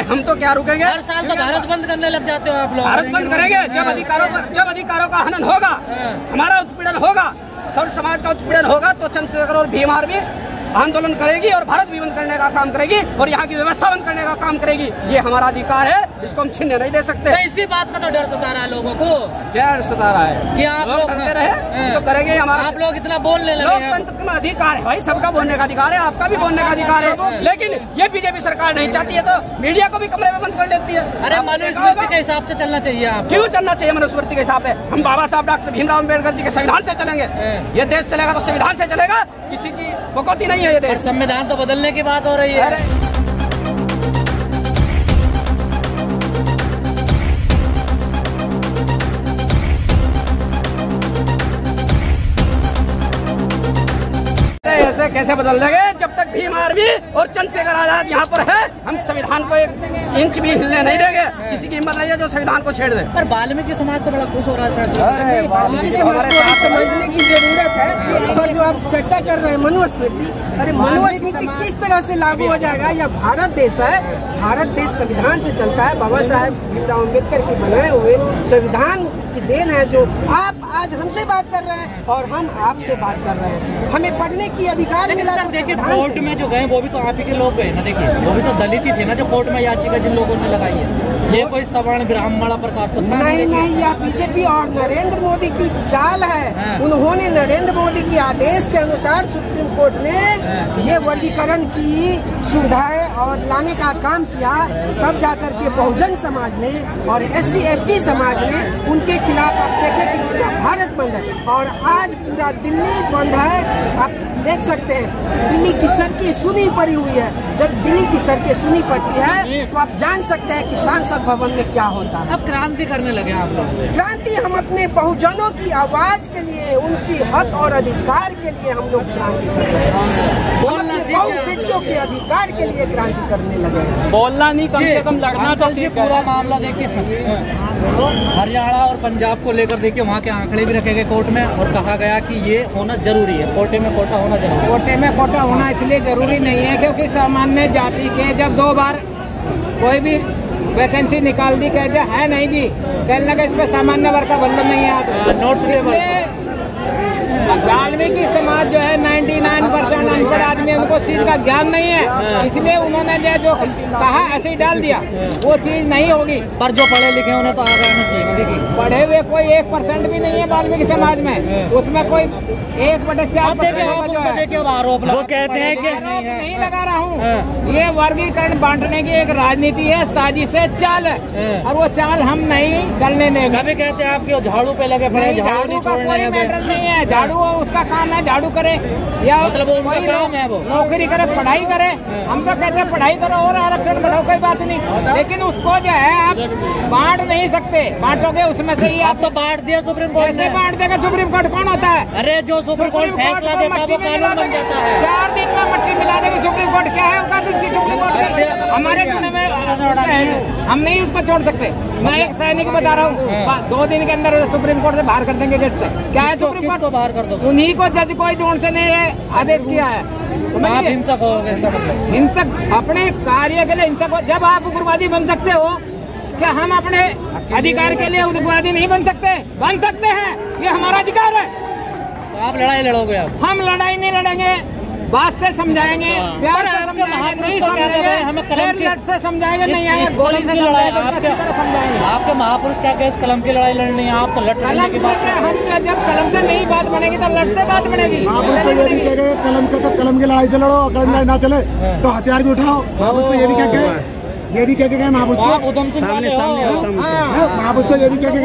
हम तो क्या रुकेंगे? हर साल तो भारत बंद करने लग जाते हो आप लोग। भारत बंद करेंगे जब अधिकारों का हनन होगा, हमारा उत्पीड़न होगा, सर्व समाज का उत्पीड़न होगा, तो चंद्रशेखर और भीम आर्मी आंदोलन करेगी और भारत भी बंद करने का काम करेगी और यहाँ की व्यवस्था बंद करने का काम करेगी। ये हमारा अधिकार है, इसको हम छीनने नहीं दे सकते। तो इसी बात का तो डर सता रहा है लोगों को। क्या डर सता रहा है? कि आप लोग करते रहे तो करेंगे हमारा। आप लोग इतना बोलने लगे हैं। लोकतंत्र में अधिकार है भाई, सबका बोलने का अधिकार है, आपका भी बोलने का अधिकार है, लेकिन ये बीजेपी सरकार नहीं चाहती है तो मीडिया को भी कमरे में बंद कर लेती है। अरे मनुस्मृति के हिसाब से चलना चाहिए आप। क्यों चलना चाहिए मनुस्मृति के हिसाब से? हम बाबा साहब डॉक्टर भीमराव अम्बेडकर जी के संविधान से चलेंगे। ये देश चलेगा तो संविधान से चलेगा, किसी की बकौती नहीं है ये देश। संविधान तो बदलने की बात हो रही है। ऐसे कैसे बदल देंगे? जब तक भीम आर्मी और चंद्रशेखर आजाद यहाँ पर है, हम संविधान को एक इंच भी हिलने नहीं देंगे। किसी की हिम्मत नहीं है जो संविधान को छेड़ दे। पर वाल्मीकि समाज तो बड़ा खुश हो रहा है। वाल्मीकि समाज को समझने की जरूरत है। और जो आप चर्चा कर रहे हैं मनुस्मृति, अरे मनुस्मृति किस तरह से लागू हो जाएगा? या भारत देश है, भारत देश संविधान से चलता है। बाबा साहेब भीमराव अम्बेडकर के बनाए हुए संविधान की देन है जो आप आज हमसे बात कर रहे हैं और हम आपसे बात कर रहे हैं। हमें पढ़ने की अधिकार मिला। देखिए कोर्ट में जो गए वो भी तो आप ही के लोग गए ना। देखिए वो भी तो दलित ही थे ना जो कोर्ट में याचिका जिन लोगों ने लगाई है। ये कोई सवर्ण ब्राह्मण प्रकाश तो था नहीं। यह बीजेपी और नरेंद्र मोदी की चाल है। उन्होंने नरेंद्र मोदी के आदेश के अनुसार सुप्रीम कोर्ट ने ये वर्गीकरण की सुविधाएं और लाने का काम किया। तब जाकर के बहुजन समाज ने और SC/ST समाज ने उनके खिलाफ आप देखें कि पूरा भारत बंद है और आज पूरा दिल्ली बंद है। आप देख सकते हैं दिल्ली की सड़कें सूनी पड़ी हुई है। जब दिल्ली की सड़कें सूनी पड़ती है तो आप जान सकते हैं कि सांसद भवन में क्या होता है। अब क्रांति करने लगे आप लोग। क्रांति हम अपने बहुजनों की आवाज के लिए, उनकी हक और अधिकार के लिए हम लोग क्रांति कर रहे हैं। बहु बेटियों के अधिकार के लिए क्रांति करने लगे हैं। बोलना नहीं, कम से कम लड़ना। तो पूरा मामला देखिए हरियाणा और पंजाब को लेकर देखिए वहाँ के आंकड़े भी रखे गए कोर्ट में और कहा गया कि ये होना जरूरी है। कोटे में कोटा होना जरूरी है। कोटे में कोटा होना इसलिए जरूरी नहीं है क्योंकि सामान्य जाति के जब 2 बार कोई भी वैकेंसी निकाल दी कहते है नहीं जी, कहने लगे इस पे सामान्य वर्ग का बल्लम नहीं है। नोट्स वाल्मीकि समाज जो है 99% अनपढ़ आदमी, उनको चीज का ज्ञान नहीं है, इसलिए उन्होंने जो कहा ऐसे ही डाल दिया। वो चीज नहीं होगी। पर जो पढ़े लिखे उन्हें तो आगे आना चाहिए। देखिए पढ़े हुए कोई 1% भी नहीं है वाल्मीकि समाज में। उसमें कोई 1/4 आरोप वो कहते हैं कि नहीं लगा रहा हूँ। ये वर्गीकरण बांटने की एक राजनीति है, साजिश है, चाल है और वो चाल हम नहीं चलने देंगे। कभी कहते हैं आपके झाड़ू पे लगे पड़े, झाड़ू का कोई मैटर नहीं है। झाड़ू उसका काम है, झाड़ू करे या मतलब उनका काम है वो नौकरी करे, पढ़ाई करे। हम तो कहते हैं पढ़ाई करो और आरक्षण बढ़ाओ, कोई बात नहीं, लेकिन उसको जो है आप बांट नहीं सकते। बांटोगे उसमें से ही आप तो बांट दिया सुप्रीम कोर्ट से। बांट देगा सुप्रीम कोर्ट? कौन होता है? अरे जो सुप्रीम कोर्ट फैसला देता है वो कानून बन जाता है। 4 दिन में मट्टी मिला देगी सुप्रीम कोर्ट। क्या है उसका सुप्रीम कोर्ट? हमारे चुने में हम नहीं उसको छोड़ सकते। मैं एक सैनिक बता रहा हूँ, 2 दिन के अंदर सुप्रीम कोर्ट से बाहर कर देंगे गेट से। क्या है सुप्रीम कोर्ट को बाहर कर दो? उन्हीं को जज कोई जोड़ से ने आदेश किया है। आप हिंसक हो इसका मतलब? हिंसक अपने कार्य के लिए हिंसक हो। जब आप उग्रवादी बन सकते हो, क्या हम अपने अधिकार के लिए उग्रवादी नहीं बन सकते? बन सकते हैं, ये हमारा अधिकार है। तो आप लड़ाई लड़ोगे? हम लड़ाई नहीं लड़ेंगे, बात से समझाएंगे, प्यार से समझाएंगे, नहीं समझाएंगे हमें कलम से समझाएंगे, नहीं आएगा गोली से समझाएंगे, अच्छी तरह समझाएंगे। आपके महापुरुष क्या कहे कलम की लड़ाई लड़नी है? आप तो लड़ने की बात है। हम जब कलम से नहीं बात बनेगी तो लड़ से बात बनेगी। कलम के तो कलम की लड़ाई से लड़ो, कलम लड़ाई ना चले तो हथियार भी उठाओ। महापुरुष तो ये भी क्या गए, ये भी क्या गए महापुरुष को? आप उधम सिंह वाले हो? महापुरुष तो ये भी क्या गए?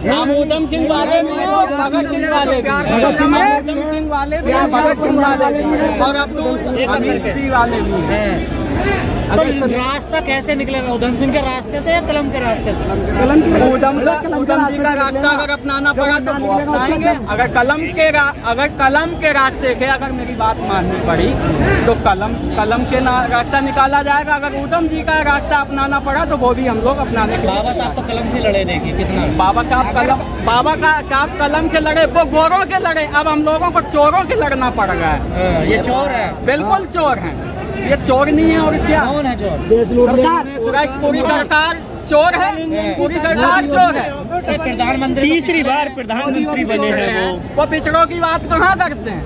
हम उधम सिंह वाले भी, भगत सिंह वाले भी, उधम सिंह वाले भी, भगत सिंह वाले भी और अब्दुल सिंह वाले भी। तो रास्ता कैसे निकलेगा? उधम सिंह के रास्ते से या कलम के रास्ते से? उधम सिंह का रास्ता अगर अपनाना पड़ा तो वो अपनाएंगे। अगर कलम के रास्ते के अगर मेरी बात माननी पड़ी तो कलम के रास्ता निकाला जाएगा। अगर उधम जी का रास्ता अपनाना पड़ा तो वो भी हम लोग अपनाने के। बाबा साहब तो कलम से लड़े, देखिए कितना। बाबा साहब कलम के लड़े, वो गोरों के लड़े। अब हम लोगों को चोरों के लड़ना पड़ रहा है। ये चोर है, बिल्कुल चोर है। ये चोर नहीं है और क्या? कौन है चोर? सरकार पूरी सरकार चोर है, पूरी सरकार चोर है। प्रधानमंत्री तीसरी बार प्रधानमंत्री बने हैं वो पिछड़ों की बात कहाँ करते हैं?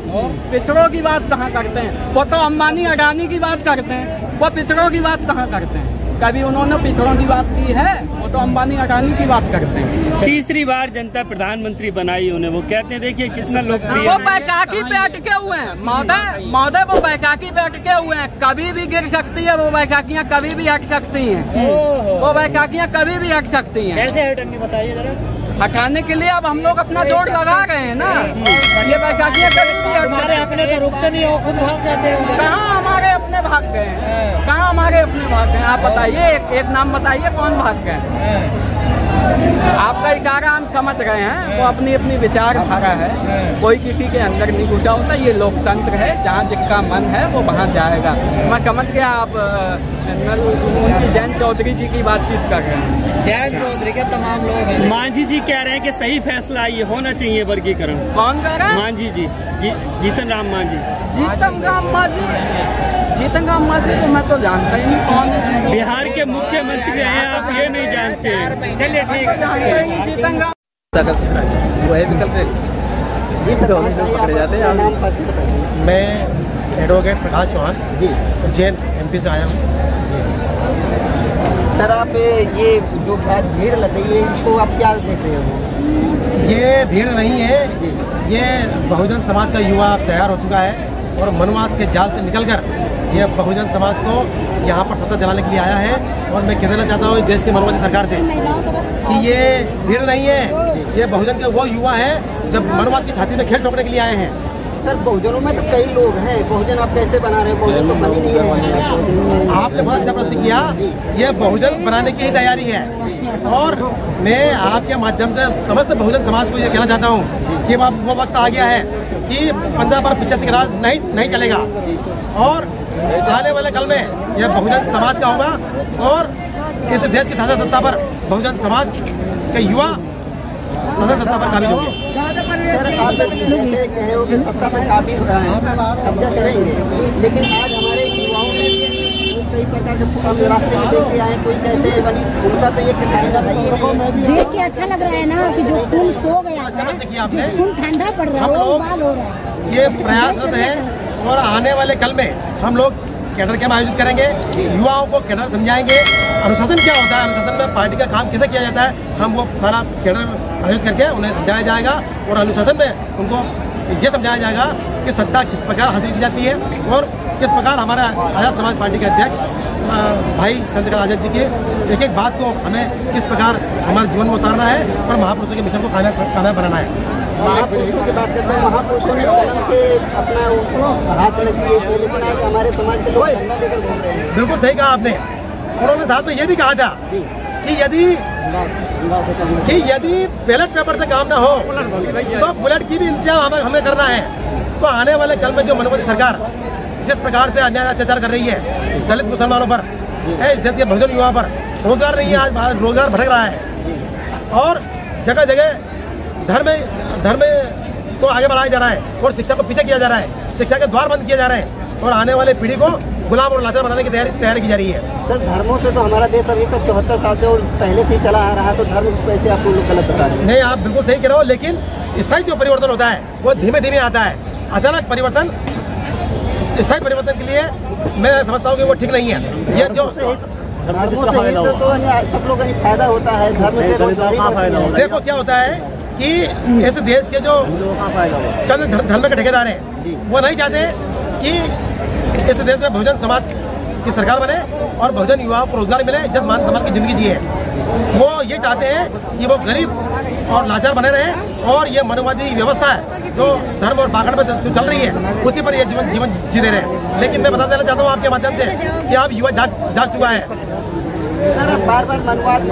पिछड़ों की बात कहाँ करते हैं? वो तो अंबानी अडानी की बात करते हैं, वो पिछड़ों की बात कहाँ करते हैं? कभी उन्होंने पिछड़ों की बात की है? वो तो अंबानी अडानी की बात करते हैं। तीसरी बार जनता प्रधानमंत्री बनाई उन्हें, वो कहते हैं देखिए कितना लोकप्रिय। वो बैकाकी पे अटके हुए हैं महोदय, वो बैकाकी पे अटके हुए हैं। कभी भी गिर सकती है वो बैकाकियाँ, कभी भी हट सकती हैं वो बैकाकियाँ, कभी भी हट सकती हैं। कैसे हटेंगे बताइए जरा। हटाने के लिए अब हम लोग अपना जोर लगा रहे हैं ना। ये बैकाकियाँ हमारे अपने तो रुकते नहीं हो, खुद भाग जाते हैं। कहाँ हमारे अपने भाग गए हैं? कहाँ हमारे अपने भाग गए? आप बताइए, एक नाम बताइए कौन भाग गए? आपका इशारा हम समझ रहे हैं, वो अपनी अपनी विचारधारा है, कोई किसी के अंदर नहीं घुसा होता। ये लोकतंत्र है, जहाँ जिसका मन है वो वहाँ जाएगा। मैं समझ गया आप उनकी जैन चौधरी जी की बातचीत कर रहे हैं। जैन चौधरी के तमाम लोग हैं। मांझी जी कह रहे हैं कि सही फैसला ये होना चाहिए वर्गीकरण। कौन कह रहा है? मांझी जी, जीतन राम मांझी। जीतन राम मांझी, जीतन राम मांझी को मैं तो जानता ही नहीं कौन है। बिहार के मुख्यमंत्री हैं, आप ये नहीं जानते? जीतन राम वही विकल्प पकड़े जाते हैं। मैं एडवोकेट प्रकाश चौहान उज्जैन MP से आया हूँ। सर आप ये जो भीड़ लग रही है इसको आप क्या देख रहे हो? ये भीड़ नहीं है, ये बहुजन समाज का युवा तैयार हो चुका है और मनवाद के जाल से निकलकर ये बहुजन समाज को यहाँ पर सत्ता दिलाने के लिए आया है। और मैं कहना चाहता हूँ देश की मनवादी सरकार से कि ये भीड़ नहीं है, ये बहुजन के वो युवा हैं जब मनवाद की छाती में खेल ठोकने के लिए आए हैं। सर बहुजनों में तो कई लोग हैं, बहुजन आप कैसे बना रहे हैं? बहुजन तो बन ही नहीं रहे। आपने बहुत अच्छा प्रश्न किया, ये बहुजन बनाने की ही तैयारी है। और मैं आपके माध्यम से समस्त बहुजन समाज को ये कहना चाहता हूँ कि वो वक्त आ गया है कि 15 बार 85 का राज नहीं चलेगा। और आने वाले कल में यह बहुजन समाज का होगा और इस देश की शासन सत्ता पर बहुजन समाज के युवा शासन सत्ता पर काबिज होंगे। सर आप जैसे कह रहे हो कि सत्ता पर काबिज कब्जा करेंगे, लेकिन आज हमारे युवाओं में कई प्रकार के रास्ते में देख के आए, कोई कैसे बनी, उनका तो ये कहना भाई देख के अच्छा लग रहा है ना कि जो खून सो गया था, आपने खून ठंडा पड़ रहा है, वो बाल हो रहा है। ये प्रयासरत है और आने वाले कल में हम लोग कैडर कैंप आयोजित करेंगे, युवाओं को कैडर समझाएंगे, अनुशासन क्या होता है, अनुशासन में पार्टी का काम कैसे किया जाता है, हम वो सारा कैडर आयोजित करके उन्हें समझाया जाएगा। और अनुशासन में उनको ये समझाया जाएगा कि सत्ता किस प्रकार हासिल की जाती है और किस प्रकार हमारा आज़ाद समाज पार्टी के अध्यक्ष भाई चंद्रकांत आज़ाद जी की एक एक बात को हमें किस प्रकार हमारे जीवन में उतारना है और महापुरुषों के मिशन को कामयाब बनाना है। महापुरुषों की बात करते हैं, महापुरुषों ने कलम से अपना हाथ लगी है, लेकिन आज हमारे समाज के लोग झंडा लेकर घूम रहे हैं। बिल्कुल सही कहा आपने। उन्होंने साथ में ये भी कहा था कि यदि बैलेट पेपर से काम ना हो तो बुलेट की भी इंतजाम हमें करना है। तो आने वाले कल में जो मनवादी सरकार जिस प्रकार से अन्याय अत्याचार कर रही है दलित मुसलमानों पर, इस देश के बहुजन युवा पर, रोजगार नहीं है, आज रोजगार भटक रहा है और जगह जगह धर्म को आगे बढ़ाया जा रहा है और शिक्षा को पीछे किया जा रहा है, शिक्षा के द्वार बंद किए जा रहे हैं और आने वाले पीढ़ी को गुलाम और लाचार बनाने की तैयारी की जा रही है। सर धर्मों से तो हमारा देश अभी तक 74 साल से और पहले से ही चला आ रहा है, तो धर्म कैसे आपको लोग गलत बता रहे हैं? नहीं, आप बिल्कुल सही कह रहे हो, लेकिन स्थायी जो परिवर्तन होता है वो धीमे धीमे आता है। अचानक परिवर्तन, स्थायी परिवर्तन के लिए मैं समझता हूँ कि वो ठीक नहीं है। ये जो धर्मों से तो सब लोगों को फायदा होता है, धर्म से रोजगारी। देखो क्या होता है कि इस देश के जो चंद धर्म के ठेकेदार हैं वो नहीं चाहते कि इस देश में बहुजन समाज की सरकार बने और बहुजन युवाओं को रोजगार मिले, इज्जत मान सम्मान की जिंदगी जिए। वो ये चाहते हैं कि वो गरीब और लाचार बने रहें और ये मनवादी व्यवस्था है जो धर्म और बागड़ में जो चल रही है उसी पर ये जीवन जीते रहे। लेकिन मैं बता देना चाहता हूँ आपके माध्यम से कि आप युवा जाग चुका है। सर बार बार मनवाद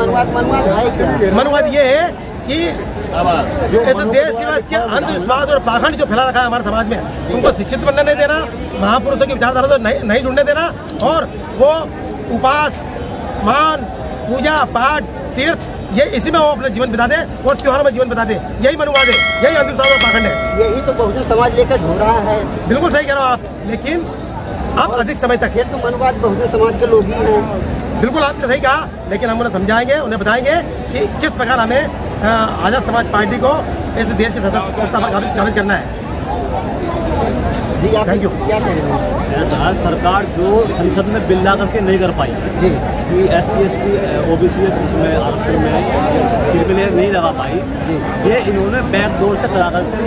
है क्या? मनवाद ये है कि इस देश में इसके अंधविश्वास और पाखंड जो फैला रखा है हमारे समाज में, उनको शिक्षित बनने नहीं देना, महापुरुषों की विचारधारा तो नहीं जुड़ने देना और वो उपास, मान, पूजा पाठ, तीर्थ ये इसी में वो अपना जीवन बिता दे और त्योहारों में जीवन बिता दे। यही मनवाद है, यही अंधविश्वास और पाखंड है। यही तो बहुजन समाज लेकर ढो रहा है। बिल्कुल सही कह रहे हो आप, लेकिन अब अधिक समय तक। ये तो मनुवाद बहुजन समाज के लोग ही हैं। बिल्कुल आपने सही कहा, लेकिन हम उन्हें समझाएंगे, उन्हें बताएंगे कि किस प्रकार हमें आजाद समाज पार्टी को इस देश के सत्ता पर काबिज करना है। Thank you. क्या कह रहे हैं? ऐसा सरकार जो संसद में बिल ला करके नहीं कर पाई कि SC ST OBC उसमें आरक्षण में क्रिमिनल नहीं लगा पाई, ये इन्होंने बैक डोर से करा करके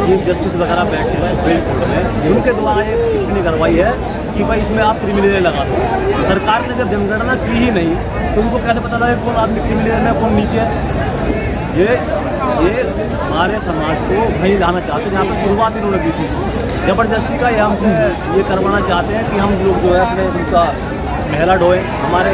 चीफ जस्टिस वगैरह बैठे हैं सुप्रीम कोर्ट में, उनके द्वारा ये टिप्पणी करवाई है कि भाई इसमें आप क्रिमिनल लगा दो। सरकार ने जब जनगणना की ही नहीं तो उनको कैसे पता लगे कौन आदमी क्रिमिनल है कौन नीचे है? ये हमारे समाज को वहीं लाना चाहते हैं जहाँ पर शुरुआत इन्होंने की थी। जबरदस्ती का ये हमसे ये करवाना चाहते हैं कि हम लोग जो है अपने उनका महला ढोए हमारे